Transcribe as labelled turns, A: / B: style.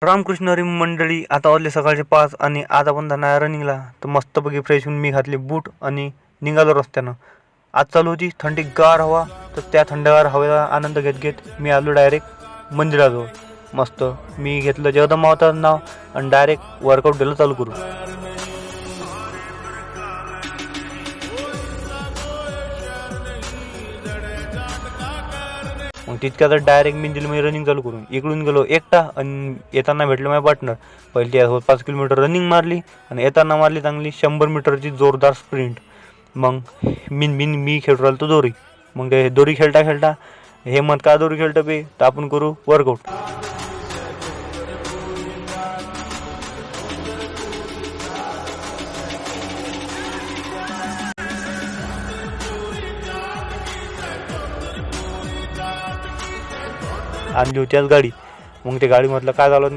A: रामकृष्ण हरी मंडळी, आता वाजले सकाळचे 5 आणि आज आपण जाणार आहे रनिंगला. तर मस्तपैकी फ्रेश होऊन मी घातले बूट आणि निघालो रस्त्यानं. आज चालू होती थंडीगार हवा, तर त्या थंडगार हवेचा आनंद घेत घेत मी आलो डायरेक्ट मंदिराजवळ. मस्त मी घेतलं जगदंबा माताचं नाव आणि डायरेक्ट वर्कआउट दिलं चालू करू. मग तितक्यात डायरेक्ट मी दिलं मी रनिंग चालू करून इकडून गेलो एकटा आणि येताना भेटलं माझ्या पार्टनर. पहिली त्यासोबत 5 किलोमीटर रनिंग मारली आणि येताना मारली चांगली 100 मीटरची जोरदार स्प्रिंट. मग मी खेळू राहिलो तो दोरी. मग ते दोरी खेळता खेळता हेमंत का दोरी खेळतं बे, तर आपण करू वर्कआउट. आणली होती आज गाडी. मग ते गाडीमधलं काय झालं